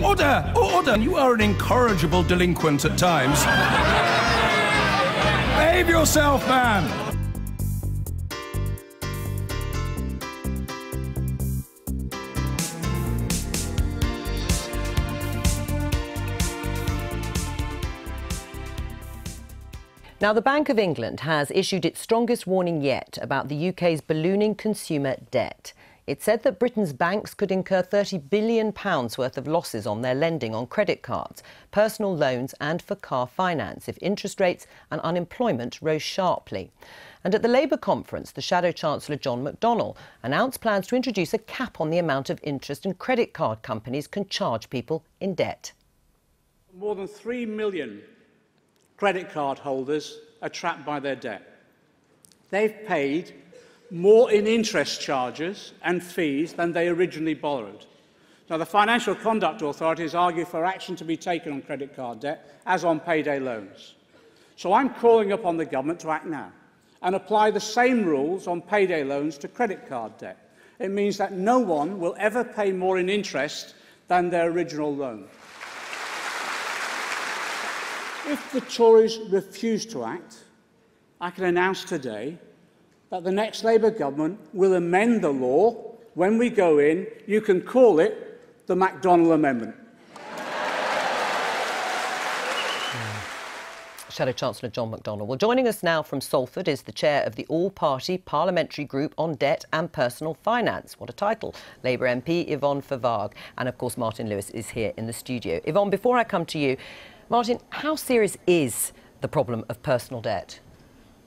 Order! Order! You are an incorrigible delinquent at times. Behave yourself, man! Now, the Bank of England has issued its strongest warning yet about the UK's ballooning consumer debt. It said that Britain's banks could incur £30 billion worth of losses on their lending on credit cards, personal loans and for car finance if interest rates and unemployment rose sharply. And at the Labour conference, the Shadow Chancellor John McDonnell announced plans to introduce a cap on the amount of interest and credit card companies can charge people in debt. More than 3 million credit card holders are trapped by their debt. They've paid more in interest charges and fees than they originally borrowed. Now, the Financial Conduct Authorities argue for action to be taken on credit card debt, as on payday loans. So I'm calling upon the government to act now and apply the same rules on payday loans to credit card debt. It means that no one will ever pay more in interest than their original loan. If the Tories refuse to act, I can announce today that the next Labour government will amend the law. When we go in, you can call it the McDonnell Amendment. Shadow Chancellor John McDonnell. Well, joining us now from Salford is the chair of the all-party parliamentary group on debt and personal finance. What a title. Labour MP Yvonne Favargue. And, of course, Martin Lewis is here in the studio. Yvonne, before I come to you, Martin, how serious is the problem of personal debt?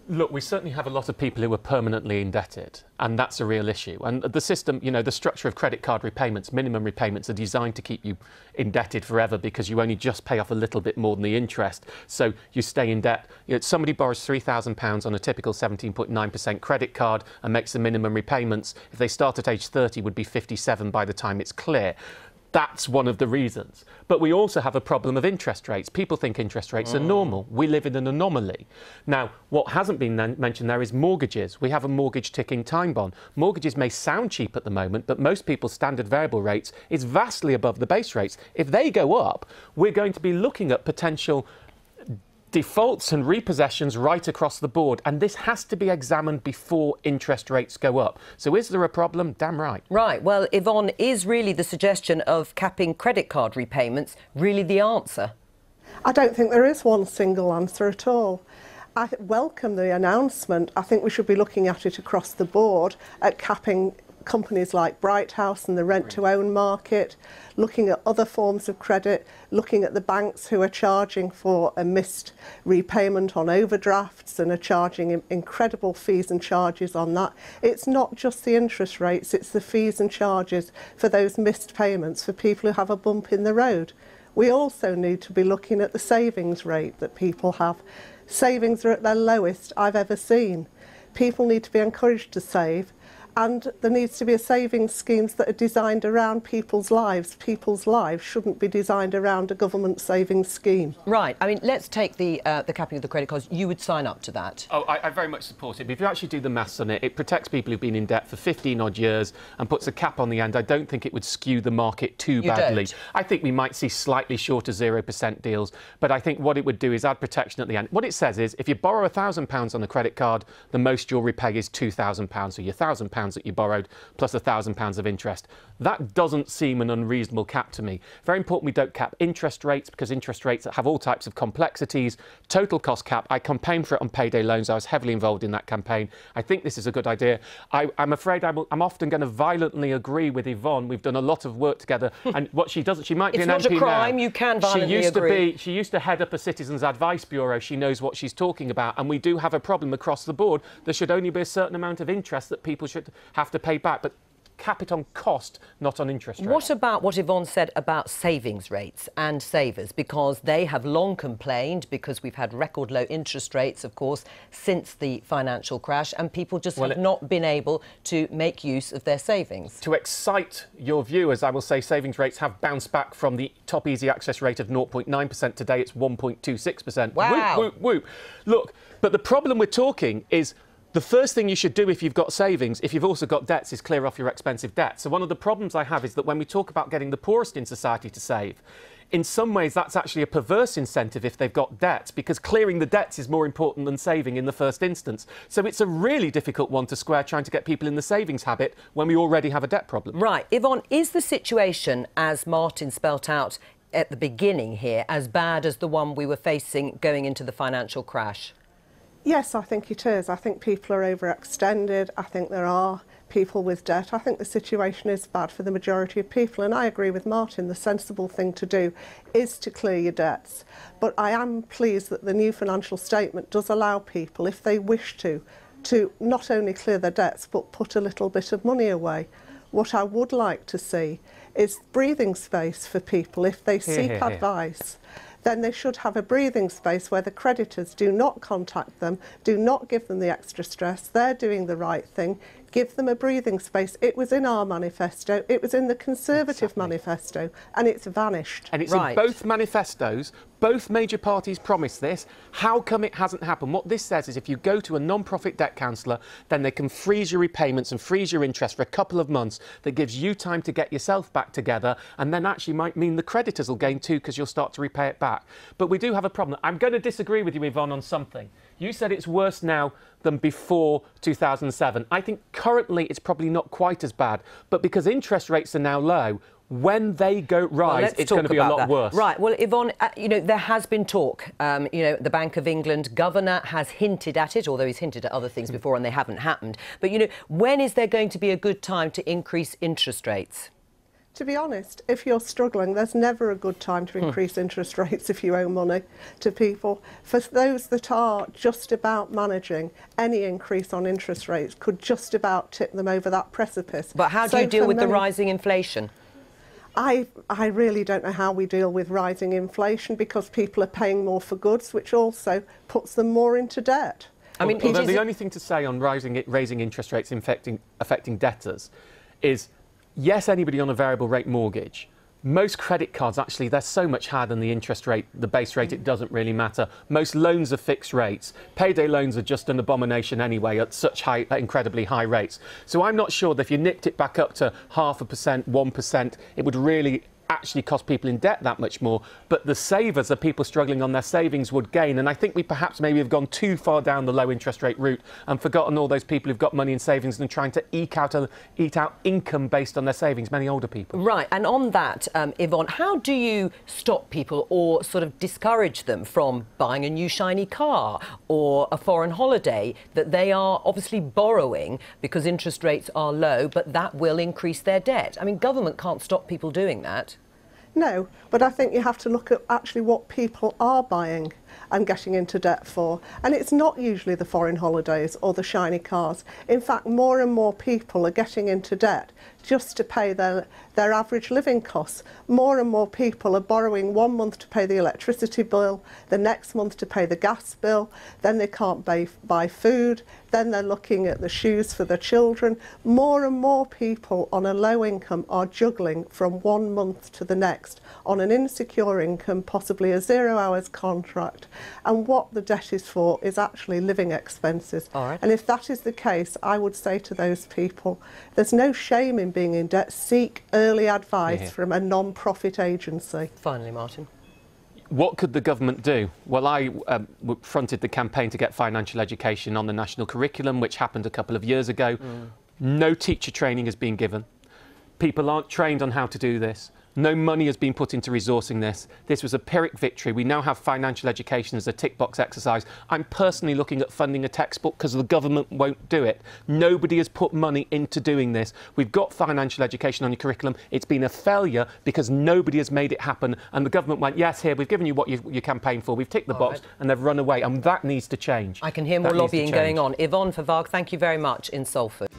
Look, we certainly have a lot of people who are permanently indebted, and that's a real issue. And the system, you know, the structure of credit card repayments, minimum repayments, are designed to keep you indebted forever because you only just pay off a little bit more than the interest. So you stay in debt. You know, somebody borrows £3,000 on a typical 17.9% credit card and makes the minimum repayments. If they start at age 30, would be 57 by the time it's clear. That's one of the reasons. But we also have a problem of interest rates. People think interest rates are normal. We live in an anomaly. Now, what hasn't been mentioned there is mortgages. We have a mortgage ticking time bomb. Mortgages may sound cheap at the moment, but most people's standard variable rates is vastly above the base rates. If they go up, we're going to be looking at potential defaults and repossessions right across the board, and this has to be examined before interest rates go up. So is there a problem? Damn right. Right. Well, Yvonne, is really the suggestion of capping credit card repayments really the answer? I don't think there is one single answer at all. I welcome the announcement. I think we should be looking at it across the board at capping companies like Bright House and the rent-to-own market, looking at other forms of credit, looking at the banks who are charging for a missed repayment on overdrafts and are charging incredible fees and charges on that. It's not just the interest rates, it's the fees and charges for those missed payments for people who have a bump in the road. We also need to be looking at the savings rate that people have. Savings are at their lowest I've ever seen. People need to be encouraged to save. And there needs to be a savings schemes that are designed around people's lives. People's lives shouldn't be designed around a government savings scheme. Right. I mean, let's take the capping of the credit cards. You would sign up to that? Oh, I very much support it. But if you actually do the maths on it, it protects people who've been in debt for 15-odd years and puts a cap on the end. I don't think it would skew the market too badly. Don't? I think we might see slightly shorter 0% deals, but I think what it would do is add protection at the end. What it says is, if you borrow £1,000 on a credit card, the most you'll repay is £2,000. So your £1,000 that you borrowed plus £1,000 of interest. That doesn't seem an unreasonable cap to me. Very important we don't cap interest rates, because interest rates have all types of complexities. Total cost cap, I campaigned for it on payday loans. I was heavily involved in that campaign. I think this is a good idea. I'm afraid I'm often going to violently agree with Yvonne. We've done a lot of work together, and what she doesn't, she might be an MP now. It's not a crime, you can violently agree. She used to head up a Citizens Advice Bureau. She knows what she's talking about, and we do have a problem across the board. There should only be a certain amount of interest that people should have to pay back, but cap it on cost, not on interest rates. What about what Yvonne said about savings rates and savers? Because they have long complained, because we've had record low interest rates, of course, since the financial crash, and people just have not been able to make use of their savings. To excite your viewers, I will say savings rates have bounced back from the top easy access rate of 0.9%. Today it's 1.26%. Wow. Whoop, whoop, whoop. Look, but the problem we're talking is The first thing you should do if you've got savings, if you've also got debts, is clear off your expensive debt. So one of the problems I have is that when we talk about getting the poorest in society to save, in some ways that's actually a perverse incentive if they've got debts, because clearing the debts is more important than saving in the first instance. So it's a really difficult one to square, trying to get people in the savings habit when we already have a debt problem. Right. Yvonne, is the situation, as Martin spelt out at the beginning here, as bad as the one we were facing going into the financial crash? Yes, I think it is. I think people are overextended. I think there are people with debt. I think the situation is bad for the majority of people, and I agree with Martin. The sensible thing to do is to clear your debts. But I am pleased that the new financial statement does allow people, if they wish to not only clear their debts but put a little bit of money away. What I would like to see is breathing space for people if they seek advice. Then they should have a breathing space where the creditors do not contact them, do not give them the extra stress. They're doing the right thing. Give them a breathing space. It was in our manifesto, it was in the Conservative manifesto, and it's vanished. And it's in both manifestos. Both major parties promised this. How come it hasn't happened? What this says is if you go to a non-profit debt counsellor, then they can freeze your repayments and freeze your interest for a couple of months. That gives you time to get yourself back together, and then actually might mean the creditors will gain too, because you'll start to repay it back. But we do have a problem. I'm going to disagree with you, Yvonne, on something. You said it's worse now than before 2007. I think currently it's probably not quite as bad, but because interest rates are now low, when they rise, it's going to be a lot worse. Right. Well, Yvonne, you know, there has been talk. You know, the Bank of England governor has hinted at it, although he's hinted at other things before and they haven't happened. But, you know, when is there going to be a good time to increase interest rates? To be honest, if you're struggling, there's never a good time to increase interest rates if you owe money to people. For those that are just about managing, any increase on interest rates could just about tip them over that precipice. But how do you deal with the rising inflation? I really don't know how we deal with rising inflation, because people are paying more for goods, which also puts them more into debt. I mean, although the only thing to say on raising interest rates affecting debtors is, yes, anybody on a variable rate mortgage. Most credit cards, actually, they're so much higher than the interest rate, the base rate, it doesn't really matter. Most loans are fixed rates. Payday loans are just an abomination anyway at such high, incredibly high rates. So I'm not sure that if you nicked it back up to 0.5%, 1%, it would really actually cost people in debt that much more, but the savers, the people struggling on their savings, would gain. And I think we perhaps maybe have gone too far down the low interest rate route and forgotten all those people who've got money in savings and trying to eke out income based on their savings, many older people. Right, and on that, Yvonne, how do you stop people or sort of discourage them from buying a new shiny car or a foreign holiday that they are obviously borrowing because interest rates are low, but that will increase their debt? I mean, government can't stop people doing that. No, but I think you have to look at actually what people are buying and getting into debt for. And it's not usually the foreign holidays or the shiny cars. In fact, more and more people are getting into debt just to pay their average living costs. More and more people are borrowing 1 month to pay the electricity bill, the next month to pay the gas bill, then they can't buy food, then they're looking at the shoes for their children. More and more people on a low income are juggling from 1 month to the next on an insecure income, possibly a 0 hours contract. And what the debt is for is actually living expenses. All right. And if that is the case, I would say to those people, there's no shame in being in debt. Seek early advice from a non-profit agency. Finally, Martin. What could the government do? Well, I fronted the campaign to get financial education on the national curriculum, which happened a couple of years ago. No teacher training has been given. People aren't trained on how to do this. No money has been put into resourcing this. This was a Pyrrhic victory. We now have financial education as a tick box exercise. I'm personally looking at funding a textbook because the government won't do it. Nobody has put money into doing this. We've got financial education on your curriculum. It's been a failure because nobody has made it happen. And the government went, yes, here, we've given you what you campaigned for. We've ticked the box and they've run away. And that needs to change. I can hear more lobbying going on. Yvonne Fovargue, thank you very much in Salford.